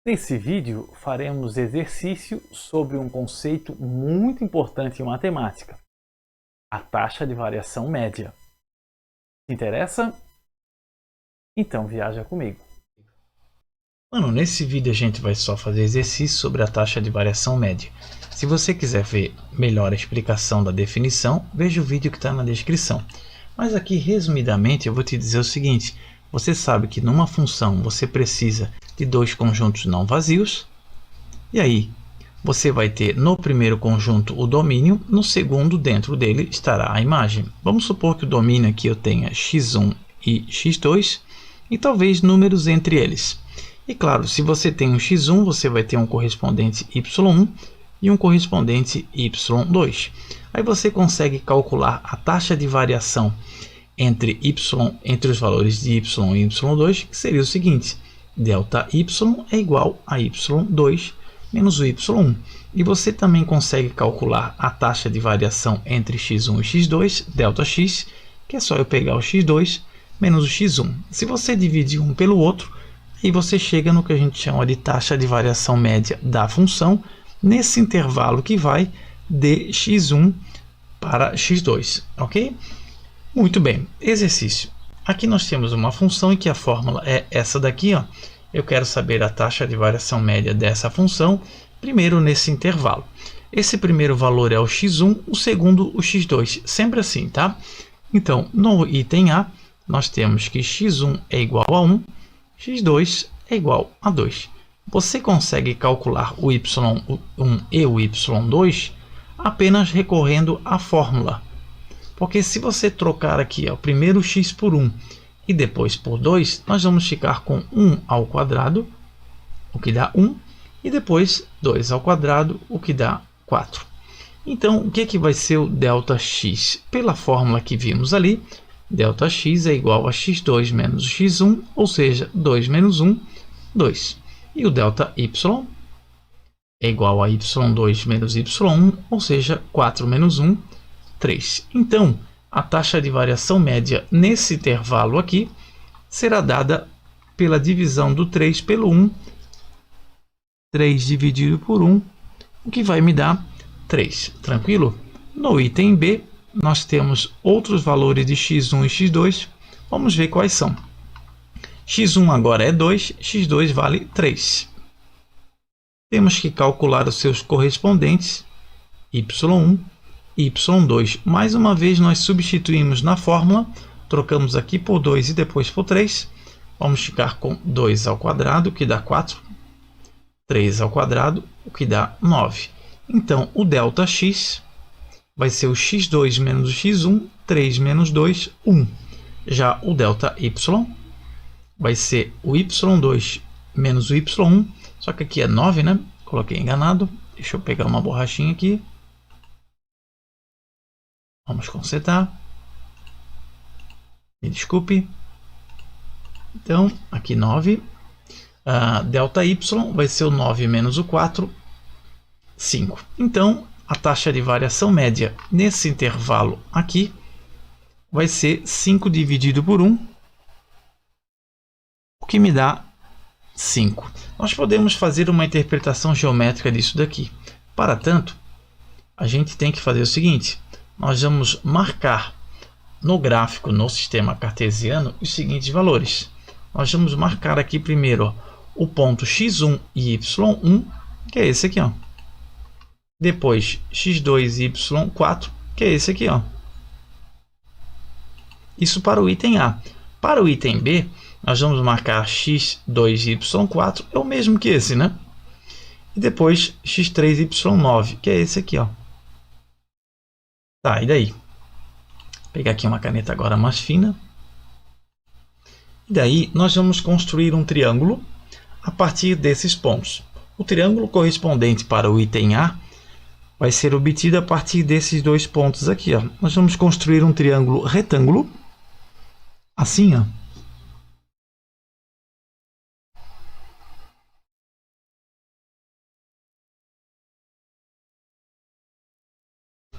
Nesse vídeo, faremos exercício sobre um conceito muito importante em matemática, a taxa de variação média. Te interessa? Então viaja comigo. Nesse vídeo a gente vai só fazer exercício sobre a taxa de variação média. Se você quiser ver melhor a explicação da definição, veja o vídeo que está na descrição. Mas aqui, resumidamente, eu vou te dizer o seguinte. Você sabe que numa função você precisa de dois conjuntos não vazios. E aí, você vai ter no primeiro conjunto o domínio, no segundo, dentro dele, estará a imagem. Vamos supor que o domínio aqui eu tenha x1 e x2 e talvez números entre eles. E claro, se você tem um x1, você vai ter um correspondente y1 e um correspondente y2. Aí você consegue calcular a taxa de variação entre os valores de y e y2, que seria o seguinte: delta y é igual a y2 menos o y1. E você também consegue calcular a taxa de variação entre x1 e x2, delta x, que é só eu pegar o x2 menos o x1. Se você dividir um pelo outro, aí você chega no que a gente chama de taxa de variação média da função, nesse intervalo que vai de x1 para x2, ok? Muito bem, exercício. Aqui nós temos uma função em que a fórmula é essa daqui, ó. Eu quero saber a taxa de variação média dessa função, primeiro nesse intervalo. Esse primeiro valor é o x1, o segundo o x2, sempre assim, tá? Então, no item A, nós temos que x1 é igual a 1, x2 é igual a 2. Você consegue calcular o y1 e o y2 apenas recorrendo à fórmula. Porque se você trocar aqui o primeiro x por 1 e depois por 2, nós vamos ficar com 1 ao quadrado, o que dá 1, e depois 2 ao quadrado, o que dá 4. Então, o que vai ser o ΔX? Pela fórmula que vimos ali, ΔX é igual a x2 menos x1, ou seja, 2 menos 1, 2. E o ΔY é igual a y2 menos y1, ou seja, 4 menos 1, 3. Então, a taxa de variação média nesse intervalo aqui será dada pela divisão do 3 pelo 1. 3 dividido por 1, o que vai me dar 3. Tranquilo? No item B, nós temos outros valores de x1 e x2. Vamos ver quais são. x1 agora é 2, x2 vale 3. Temos que calcular os seus correspondentes, y1 e y2. Mais uma vez, nós substituímos na fórmula, trocamos aqui por 2 e depois por 3. Vamos ficar com 2 ao quadrado, que dá 4. 3 ao quadrado, o que dá 9. Então, o ΔX vai ser o x2 menos o x1, 3 menos 2, 1. Já o ΔY vai ser o y2 menos o y1, só que aqui é 9, né? Coloquei enganado. Deixa eu pegar uma borrachinha aqui. Vamos consertar. Me desculpe. Então, aqui 9. ΔY vai ser o 9 menos o 4, 5. Então, a taxa de variação média nesse intervalo aqui vai ser 5 dividido por 1, o que me dá 5. Nós podemos fazer uma interpretação geométrica disso daqui. Para tanto, a gente tem que fazer o seguinte. Nós vamos marcar no gráfico, no sistema cartesiano, os seguintes valores. Nós vamos marcar aqui primeiro o ponto x1 e y1, que é esse aqui, ó. Depois x2 e y4, que é esse aqui, ó. Isso para o item A. Para o item B, nós vamos marcar x2 e y4, é o mesmo que esse, né? E depois x3 e y9, que é esse aqui, ó. Tá, e daí? Vou pegar aqui uma caneta agora mais fina. E daí nós vamos construir um triângulo a partir desses pontos. O triângulo correspondente para o item A vai ser obtido a partir desses dois pontos aqui, ó. Nós vamos construir um triângulo retângulo, assim, ó.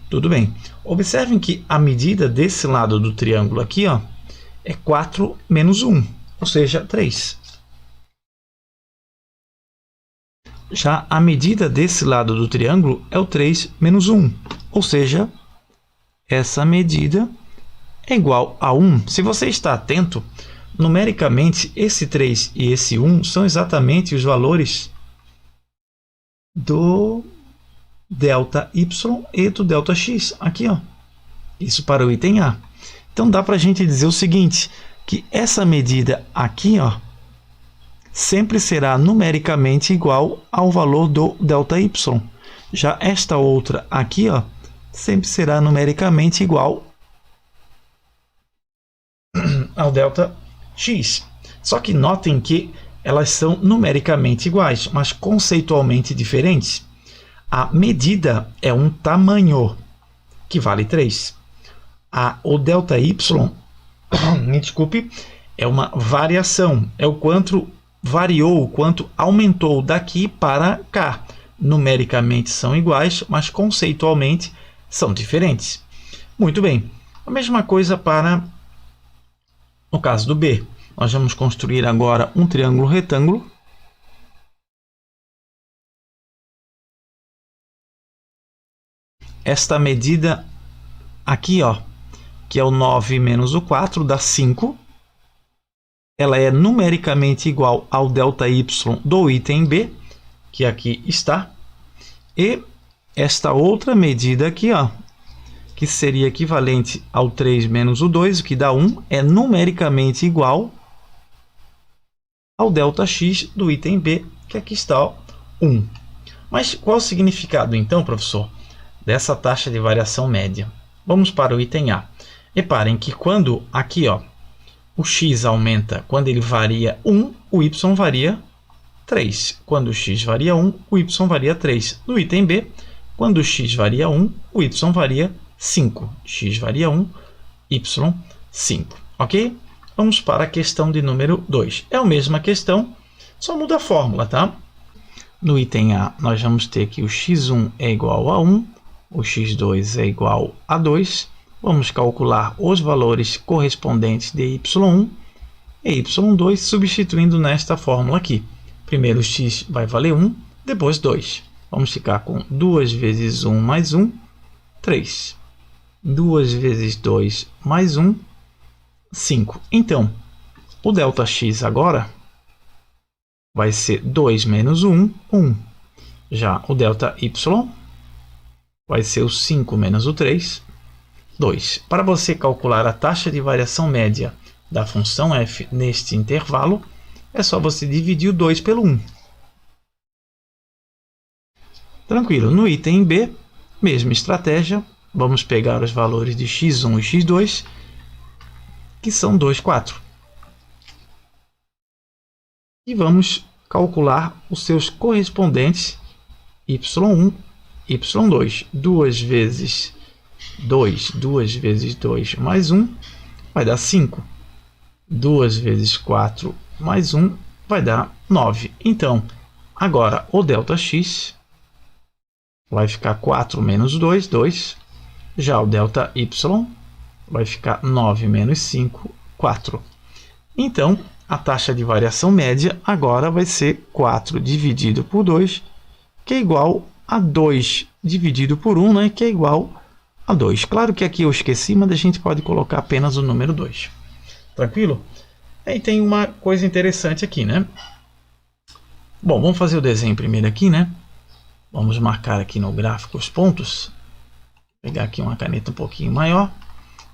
Tudo bem. Observem que a medida desse lado do triângulo aqui, ó, é 4 menos 1, ou seja, 3. Já a medida desse lado do triângulo é o 3 menos 1, ou seja, essa medida é igual a 1. Se você está atento, numericamente, esse 3 e esse 1 são exatamente os valores do delta y e do delta x. Aqui, ó. Isso para o item A. Então, dá para a gente dizer o seguinte, que essa medida aqui, ó, sempre será numericamente igual ao valor do delta y. Já esta outra aqui, ó, sempre será numericamente igual ao delta x. Só que notem que elas são numericamente iguais, mas conceitualmente diferentes. A medida é um tamanho, que vale 3. O delta y, me desculpe, é uma variação, é o quanto variou, o quanto aumentou daqui para cá. Numericamente são iguais, mas conceitualmente são diferentes. Muito bem, a mesma coisa para no caso do B. Nós vamos construir agora um triângulo retângulo. Esta medida aqui, ó, que é o 9 menos o 4, dá 5. Ela é numericamente igual ao delta y do item B, que aqui está. E esta outra medida aqui, ó, que seria equivalente ao 3 menos o 2, o que dá 1, é numericamente igual ao delta x do item B, que aqui está, ó, 1. Mas qual o significado, então, professor, dessa taxa de variação média? Vamos para o item A. Reparem que quando aqui, ó, o x aumenta, quando ele varia 1, o y varia 3. Quando o x varia 1, o y varia 3. No item B, quando o x varia 1, o y varia 5. X varia 1, y 5. Ok? Vamos para a questão de número 2. É a mesma questão, só muda a fórmula, tá? No item A, nós vamos ter que o x1 é igual a 1, o x2 é igual a 2. Vamos calcular os valores correspondentes de y1 e y2, substituindo nesta fórmula aqui. Primeiro o x vai valer 1, depois 2. Vamos ficar com 2 vezes 1 mais 1, 3. 2 vezes 2 mais 1, 5. Então, o ΔX agora vai ser 2 menos 1, 1. Já o ΔY vai ser o 5 menos o 3, 2. Para você calcular a taxa de variação média da função f neste intervalo, é só você dividir o 2 pelo 1. Tranquilo. No item B, mesma estratégia. Vamos pegar os valores de x1 e x2, que são 2, 4. E vamos calcular os seus correspondentes y1, y2. 2 vezes 2, 2 vezes 2 mais 1 vai dar 5. 2 vezes 4 mais 1 vai dar 9. Então, agora o ΔX vai ficar 4 menos 2, 2. Já o ΔY vai ficar 9 menos 5, 4. Então, a taxa de variação média agora vai ser 4 dividido por 2, que é igual a 2 dividido por 1, né, que é igual a 2. Claro que aqui eu esqueci, mas a gente pode colocar apenas o número 2. Tranquilo? Aí tem uma coisa interessante aqui, né? Bom, vamos fazer o desenho primeiro aqui, né? Vamos marcar aqui no gráfico os pontos. Vou pegar aqui uma caneta um pouquinho maior.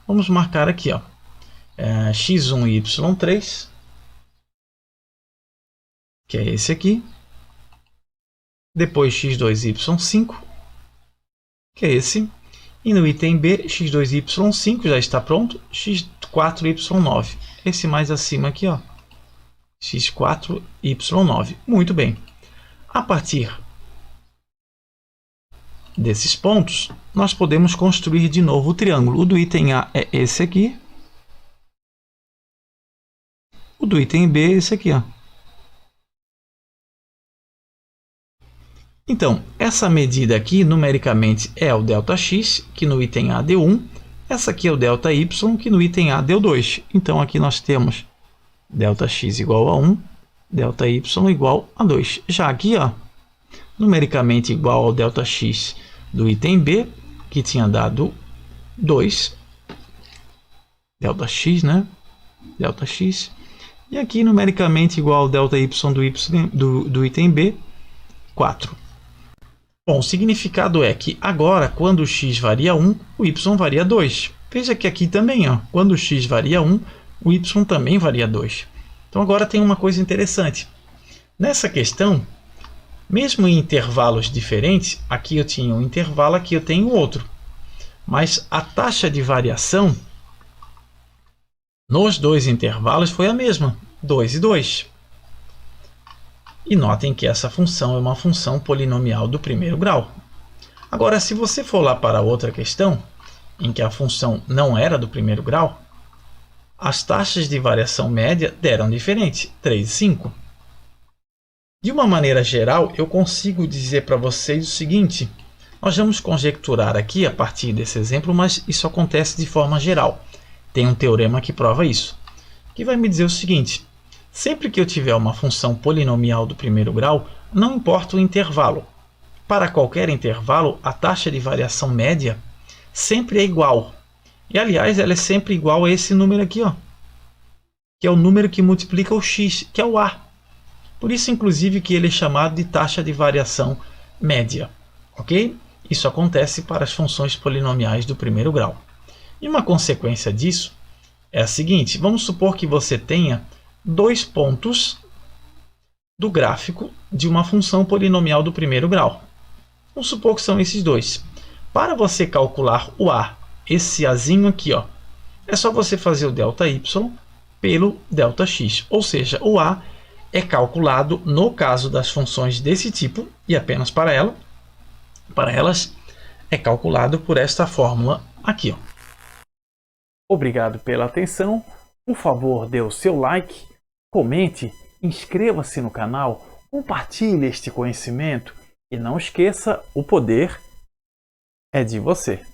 Vamos marcar aqui, ó, x1 e y3, que é esse aqui. Depois x2 e y5, que é esse. E no item B, x2 e y5 já está pronto. x4 e y9. Esse mais acima aqui, ó, x4 e y9. Muito bem. A partir desses pontos, nós podemos construir de novo o triângulo. O do item A é esse aqui. O do item B é esse aqui, ó. Então, essa medida aqui, numericamente, é o ΔX, que no item A deu 1. Essa aqui é o ΔY, que no item A deu 2. Então, aqui nós temos ΔX igual a 1, ΔY igual a 2. Já aqui, ó, numericamente igual ao ΔX do item B, que tinha dado 2, ΔX, né? ΔX. E aqui numericamente igual ao ΔY do item B, 4. Bom, o significado é que agora, quando o x varia 1, o y varia 2. Veja que aqui também, ó, quando o x varia 1, o y também varia 2. Então agora tem uma coisa interessante. Nessa questão, mesmo em intervalos diferentes, aqui eu tinha um intervalo, aqui eu tenho outro. Mas a taxa de variação nos dois intervalos foi a mesma, 2 e 2. E notem que essa função é uma função polinomial do primeiro grau. Agora, se você for lá para outra questão, em que a função não era do primeiro grau, as taxas de variação média deram diferente, 3 e 5. De uma maneira geral, eu consigo dizer para vocês o seguinte: nós vamos conjecturar aqui a partir desse exemplo, mas isso acontece de forma geral. Tem um teorema que prova isso, que vai me dizer o seguinte: sempre que eu tiver uma função polinomial do primeiro grau, não importa o intervalo. Para qualquer intervalo, a taxa de variação média sempre é igual. E, aliás, ela é sempre igual a esse número aqui, ó, que é o número que multiplica o x, que é o a. Por isso, inclusive, que ele é chamado de taxa de variação média. Ok? Isso acontece para as funções polinomiais do primeiro grau. E uma consequência disso é a seguinte: vamos supor que você tenha 2 pontos do gráfico de uma função polinomial do primeiro grau. Vamos supor que são esses dois. Para você calcular o a, esse azinho aqui, ó, é só você fazer o ΔY pelo ΔX. Ou seja, o a é calculado, no caso das funções desse tipo, e apenas para elas, é calculado por esta fórmula aqui, ó. Obrigado pela atenção. Por favor, dê o seu like, comente, inscreva-se no canal, compartilhe este conhecimento e não esqueça, o poder é de você.